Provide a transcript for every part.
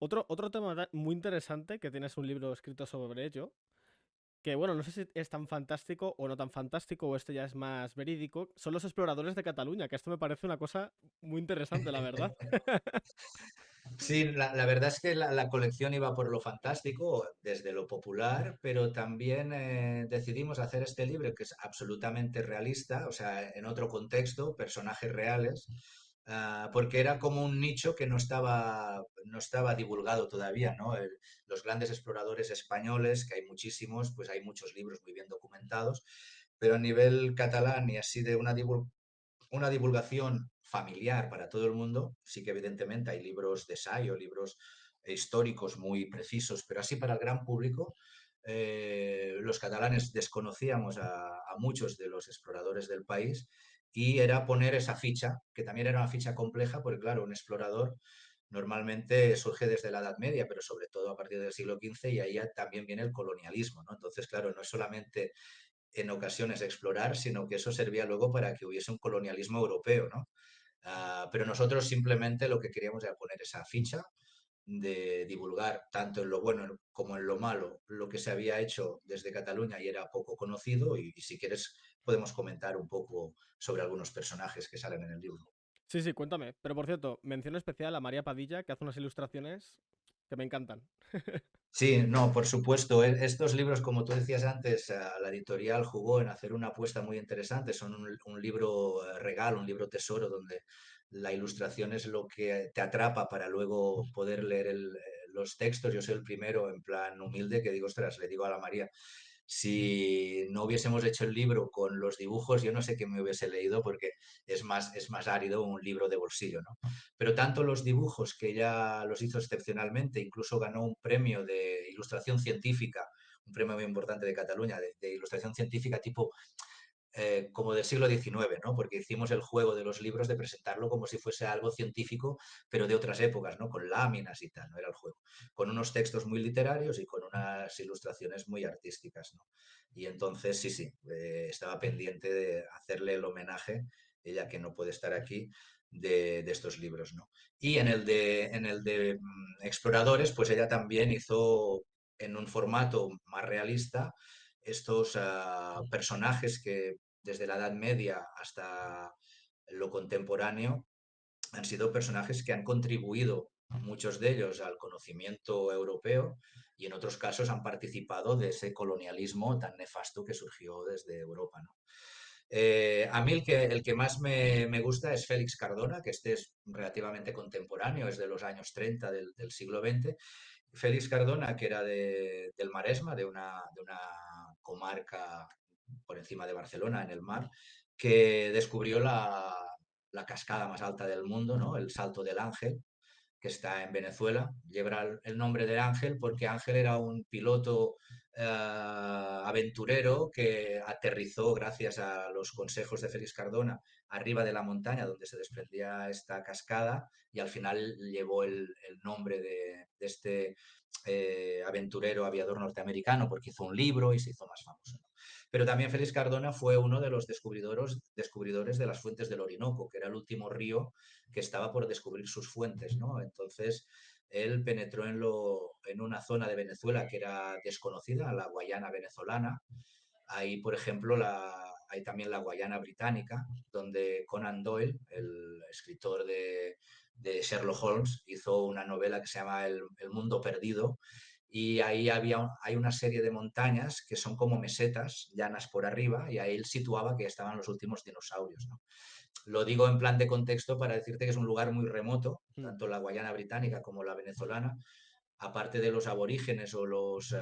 Otro tema muy interesante que tienes un libro escrito sobre ello, que bueno, no sé si es tan fantástico o no tan fantástico, o este ya es más verídico, son los exploradores de Cataluña, que esto me parece una cosa muy interesante, la verdad. Sí, la verdad es que la colección iba por lo fantástico, desde lo popular, pero también decidimos hacer este libro que es absolutamente realista, o sea, en otro contexto, personajes reales, porque era como un nicho que no estaba divulgado todavía, ¿no? Los grandes exploradores españoles, que hay muchísimos, pues hay muchos libros muy bien documentados, pero a nivel catalán y así de una divulgación familiar para todo el mundo, sí que evidentemente hay libros de ensayo, libros históricos muy precisos, pero así para el gran público, los catalanes desconocíamos a muchos de los exploradores del país y era poner esa ficha, que también era una ficha compleja, porque claro, un explorador normalmente surge desde la Edad Media, pero sobre todo a partir del siglo XV y ahí también viene el colonialismo, ¿no? Entonces, claro, no es solamente en ocasiones explorar, sino que eso servía luego para que hubiese un colonialismo europeo, ¿no? Pero nosotros simplemente lo que queríamos era poner esa ficha de divulgar tanto en lo bueno como en lo malo lo que se había hecho desde Cataluña y era poco conocido y si quieres podemos comentar un poco sobre algunos personajes que salen en el libro. Sí, sí, cuéntame. Pero por cierto, mención especial a María Padilla, que hace unas ilustraciones que me encantan. Sí, no, por supuesto. Estos libros, como tú decías antes, la editorial jugó en hacer una apuesta muy interesante. Son un libro regalo, un libro tesoro, donde la ilustración es lo que te atrapa para luego poder leer los textos. Yo soy el primero, en plan humilde, que digo, ostras, le digo a la María, si no hubiésemos hecho el libro con los dibujos, yo no sé qué me hubiese leído porque es más árido un libro de bolsillo, ¿no? Pero tanto los dibujos, que ella los hizo excepcionalmente, incluso ganó un premio de ilustración científica, un premio muy importante de Cataluña, de ilustración científica tipo como del siglo XIX, ¿no? Porque hicimos el juego de los libros de presentarlo como si fuese algo científico, pero de otras épocas, ¿no? Con láminas y tal, no era el juego. Con unos textos muy literarios y con unas ilustraciones muy artísticas, ¿no? Y entonces, sí, sí, estaba pendiente de hacerle el homenaje, ella que no puede estar aquí, de estos libros, ¿no? Y en el de Exploradores, pues ella también hizo en un formato más realista estos personajes que desde la Edad Media hasta lo contemporáneo han sido personajes que han contribuido, muchos de ellos, al conocimiento europeo y en otros casos han participado de ese colonialismo tan nefasto que surgió desde Europa, ¿no? A mí el que más me gusta es Félix Cardona, que este es relativamente contemporáneo, es de los años 30 del siglo XX. Félix Cardona, que era del Maresma, de una comarca por encima de Barcelona, en el mar, que descubrió la cascada más alta del mundo, ¿no? El Salto del Ángel, que está en Venezuela. Lleva el nombre del Ángel porque Ángel era un piloto aventurero que aterrizó gracias a los consejos de Félix Cardona arriba de la montaña donde se desprendía esta cascada y al final llevó el nombre de este aventurero aviador norteamericano porque hizo un libro y se hizo más famoso, ¿no? Pero también Félix Cardona fue uno de los descubridores de las fuentes del Orinoco, que era el último río que estaba por descubrir sus fuentes, ¿no? Entonces, él penetró en una zona de Venezuela que era desconocida, la Guayana venezolana. Hay, por ejemplo, hay también la Guayana británica, donde Conan Doyle, el escritor de Sherlock Holmes, hizo una novela que se llama El Mundo Perdido, y ahí hay una serie de montañas que son como mesetas llanas por arriba y ahí él situaba que estaban los últimos dinosaurios, ¿no? Lo digo en plan de contexto para decirte que es un lugar muy remoto, Mm. tanto la Guayana británica como la venezolana, aparte de los aborígenes o los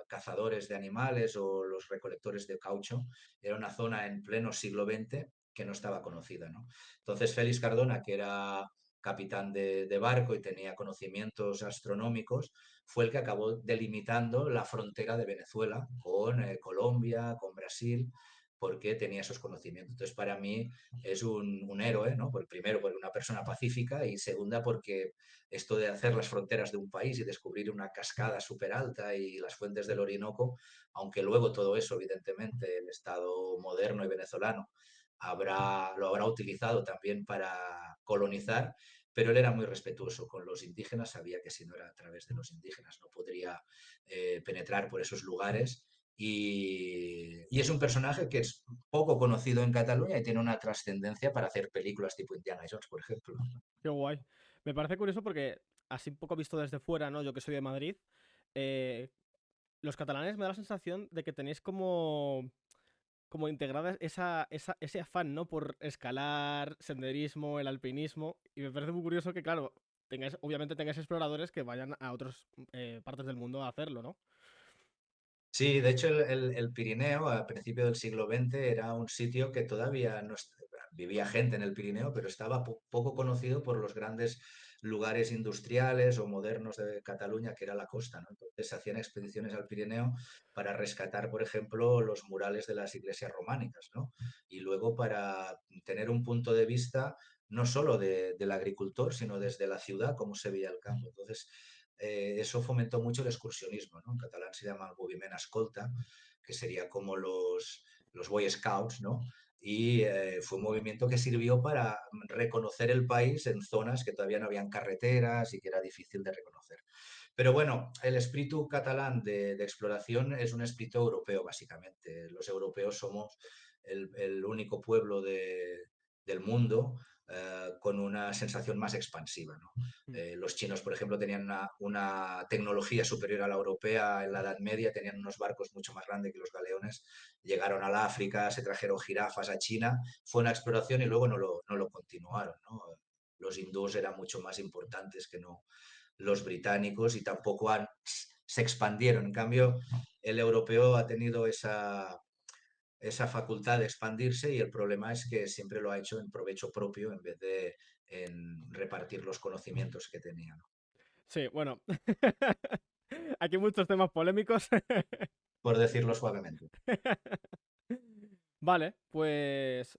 cazadores de animales o los recolectores de caucho, era una zona en pleno siglo XX que no estaba conocida, ¿no? Entonces Félix Cardona, que era capitán de barco y tenía conocimientos astronómicos, fue el que acabó delimitando la frontera de Venezuela con Colombia, con Brasil, porque tenía esos conocimientos. Entonces, para mí es un héroe, ¿no? Por, primero, porque una persona pacífica y segunda, porque esto de hacer las fronteras de un país y descubrir una cascada súper alta y las fuentes del Orinoco, aunque luego todo eso, evidentemente, el Estado moderno y venezolano lo habrá utilizado también para colonizar, pero él era muy respetuoso con los indígenas, sabía que si no era a través de los indígenas no podría penetrar por esos lugares. Y es un personaje que es poco conocido en Cataluña y tiene una trascendencia para hacer películas tipo Indiana Jones, por ejemplo. Qué guay. Me parece curioso porque, así un poco visto desde fuera, ¿no? Yo que soy de Madrid, eh, los catalanes me da la sensación de que tenéis como integrada ese afán, ¿no? Por escalar, senderismo, el alpinismo. Y me parece muy curioso que, claro, obviamente tengáis exploradores que vayan a otras partes del mundo a hacerlo, ¿no? Sí, de hecho el Pirineo a principios del siglo XX era un sitio que todavía no vivía gente en el Pirineo, pero estaba poco conocido por los grandes lugares industriales o modernos de Cataluña, que era la costa, ¿no? Entonces se hacían expediciones al Pirineo para rescatar, por ejemplo, los murales de las iglesias románicas, ¿no? Y luego para tener un punto de vista no solo del agricultor, sino desde la ciudad, cómo se veía el campo. Entonces, eso fomentó mucho el excursionismo, ¿no? En catalán se llama el moviment escolta, que sería como los Boy Scouts, ¿no? Y fue un movimiento que sirvió para reconocer el país en zonas que todavía no habían carreteras y que era difícil de reconocer. Pero bueno, el espíritu catalán de exploración es un espíritu europeo, básicamente. Los europeos somos el único pueblo del mundo con una sensación más expansiva, ¿no? Mm. Los chinos, por ejemplo, tenían una tecnología superior a la europea en la Edad Media, tenían unos barcos mucho más grandes que los galeones, llegaron al África, se trajeron jirafas a China, fue una exploración y luego no lo continuaron, ¿no? Los hindúes eran mucho más importantes que no los británicos y tampoco se expandieron. En cambio, el europeo ha tenido esa facultad de expandirse y el problema es que siempre lo ha hecho en provecho propio en vez de en repartir los conocimientos que tenía, ¿no? Sí, bueno. Aquí hay muchos temas polémicos. Por decirlo suavemente. Vale, pues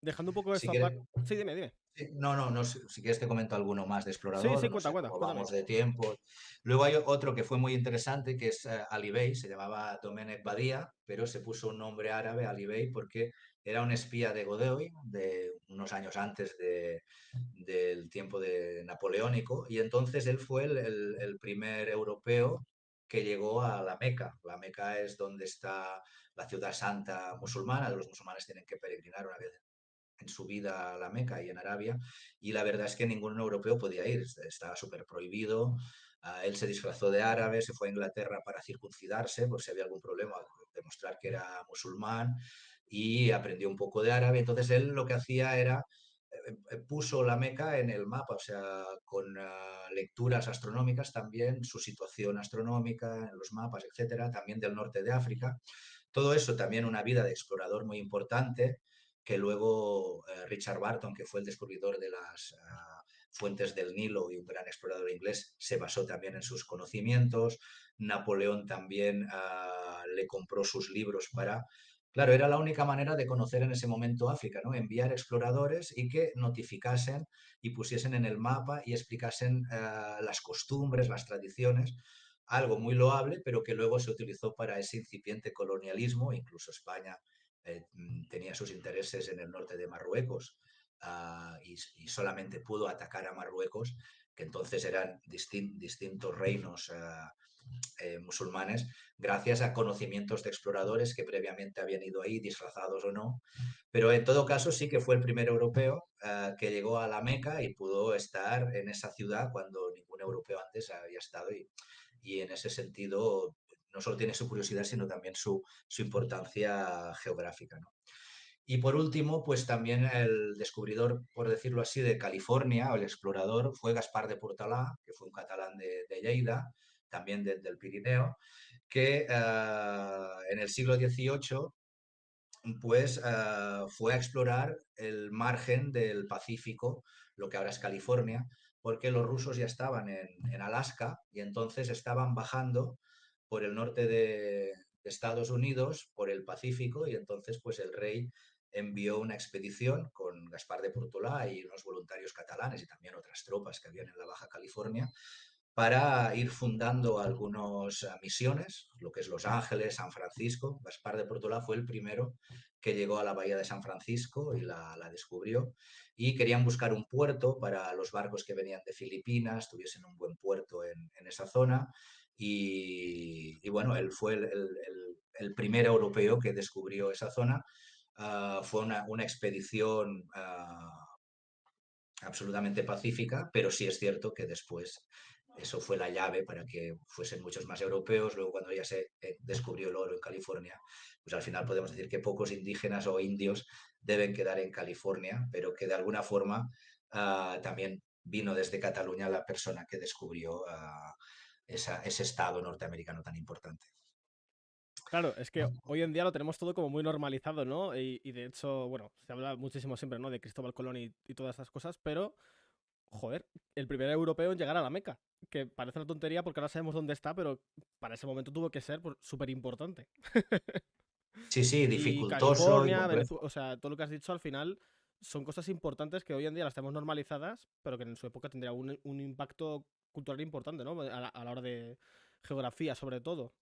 dejando un poco Si esto quieres, aparte. Sí, dime, dime. sí, no, si quieres te comento alguno más de Sí, explorador sí, o no cuenta, sé cuenta, cómo cuéntame. vamos de tiempo. Luego hay otro que fue muy interesante que es Ali Bey, se llamaba Domènec Badia, pero se puso un nombre árabe Ali Bey porque era un espía de Godoy de unos años antes del tiempo de napoleónico y entonces él fue el primer europeo que llegó a la Meca. La Meca es donde está la ciudad santa musulmana, los musulmanes tienen que peregrinar una vez en su vida a la Meca y en Arabia, y la verdad es que ningún europeo podía ir, estaba súper prohibido. Él se disfrazó de árabe, se fue a Inglaterra para circuncidarse, por si había algún problema, demostrar que era musulmán, y aprendió un poco de árabe. Entonces él lo que hacía era puso la Meca en el mapa, o sea, con lecturas astronómicas también, su situación astronómica en los mapas, etcétera, también del norte de África. Todo eso también una vida de explorador muy importante, que luego Richard Barton, que fue el descubridor de las fuentes del Nilo y un gran explorador inglés, se basó también en sus conocimientos. Napoleón también le compró sus libros para... Claro, era la única manera de conocer en ese momento África, ¿no? Enviar exploradores y que notificasen y pusiesen en el mapa y explicasen las costumbres, las tradiciones, algo muy loable, pero que luego se utilizó para ese incipiente colonialismo. Incluso España tenía sus intereses en el norte de Marruecos y solamente pudo atacar a Marruecos, que entonces eran distintos reinos musulmanes, gracias a conocimientos de exploradores que previamente habían ido ahí, disfrazados o no. Pero en todo caso sí que fue el primer europeo que llegó a la Meca y pudo estar en esa ciudad cuando ningún europeo antes había estado y en ese sentido no solo tiene su curiosidad, sino también su importancia geográfica, ¿no? Y por último, pues también el descubridor, por decirlo así, de California, o el explorador, fue Gaspar de Portalà, que fue un catalán de Lleida, también del Pirineo, que en el siglo XVIII pues fue a explorar el margen del Pacífico, lo que ahora es California, porque los rusos ya estaban en Alaska y entonces estaban bajando por el norte de Estados Unidos, por el Pacífico, y entonces pues el rey envió una expedición con Gaspar de Portolà y unos voluntarios catalanes y también otras tropas que habían en la Baja California para ir fundando algunas misiones, lo que es Los Ángeles, San Francisco. Gaspar de Portola fue el primero que llegó a la bahía de San Francisco y la descubrió. Y querían buscar un puerto para los barcos que venían de Filipinas, tuviesen un buen puerto en esa zona. Y bueno, él fue el primer europeo que descubrió esa zona. Fue una expedición absolutamente pacífica, pero sí es cierto que después eso fue la llave para que fuesen muchos más europeos. Luego, cuando ya se descubrió el oro en California, pues al final podemos decir que pocos indígenas o indios deben quedar en California, pero que de alguna forma también vino desde Cataluña la persona que descubrió ese estado norteamericano tan importante. Claro, es que hoy en día lo tenemos todo como muy normalizado, ¿no? Y de hecho, bueno, se habla muchísimo siempre, ¿no? De Cristóbal Colón y todas estas cosas, pero, joder, el primer europeo en llegar a la Meca, que parece una tontería porque ahora sabemos dónde está, pero para ese momento tuvo que ser súper importante. Sí, sí, Y dificultoso y California, complejo. Venezuela, o sea, todo lo que has dicho al final son cosas importantes que hoy en día las tenemos normalizadas, pero que en su época tendría un impacto cultural importante, ¿no? A la hora de geografía, sobre todo.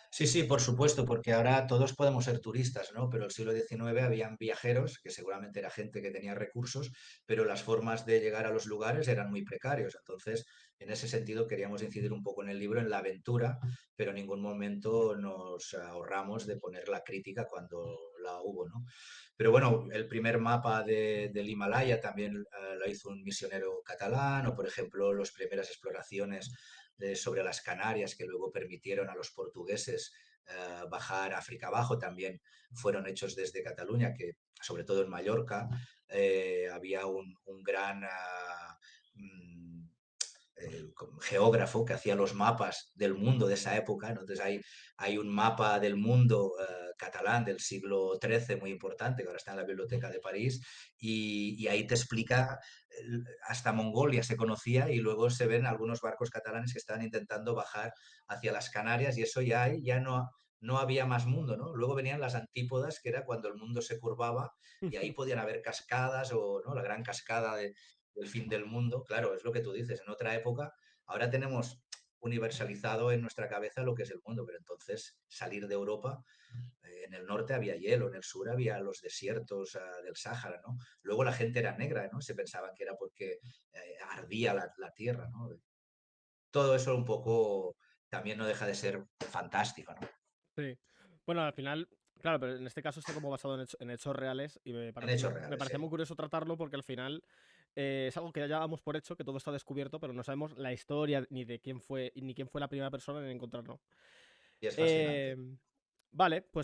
Sí, sí, por supuesto, porque ahora todos podemos ser turistas, ¿no? Pero el siglo XIX habían viajeros, que seguramente era gente que tenía recursos, pero las formas de llegar a los lugares eran muy precarios. Entonces, en ese sentido, queríamos incidir un poco en el libro, en la aventura, pero en ningún momento nos ahorramos de poner la crítica cuando la hubo, ¿no? Pero bueno, el primer mapa del Himalaya también lo hizo un misionero catalán, o por ejemplo, las primeras exploraciones sobre las Canarias que luego permitieron a los portugueses bajar África abajo, también fueron hechos desde Cataluña, que sobre todo en Mallorca había un gran geógrafo que hacía los mapas del mundo de esa época, ¿no? Entonces hay un mapa del mundo catalán del siglo XIII muy importante, que ahora está en la Biblioteca de París, y ahí te explica, hasta Mongolia se conocía y luego se ven algunos barcos catalanes que estaban intentando bajar hacia las Canarias y eso ya no había más mundo, ¿no? Luego venían las antípodas, que era cuando el mundo se curvaba y ahí podían haber cascadas o ¿no? La gran cascada del fin del mundo. Claro, es lo que tú dices, en otra época, ahora tenemos universalizado en nuestra cabeza lo que es el mundo, pero entonces salir de Europa, en el norte había hielo, en el sur había los desiertos del Sáhara, ¿no? Luego la gente era negra, ¿no? Se pensaban que era porque ardía la tierra, ¿no? Todo eso un poco también no deja de ser fantástico, ¿no? Sí. Bueno, al final, claro, pero en este caso está como basado en hechos reales y En hechos me reales, parece sí. muy curioso tratarlo porque al final es algo que ya damos por hecho, que todo está descubierto, pero no sabemos la historia ni de quién fue, ni quién fue la primera persona en encontrarlo. Y es Eh, fascinante. vale, pues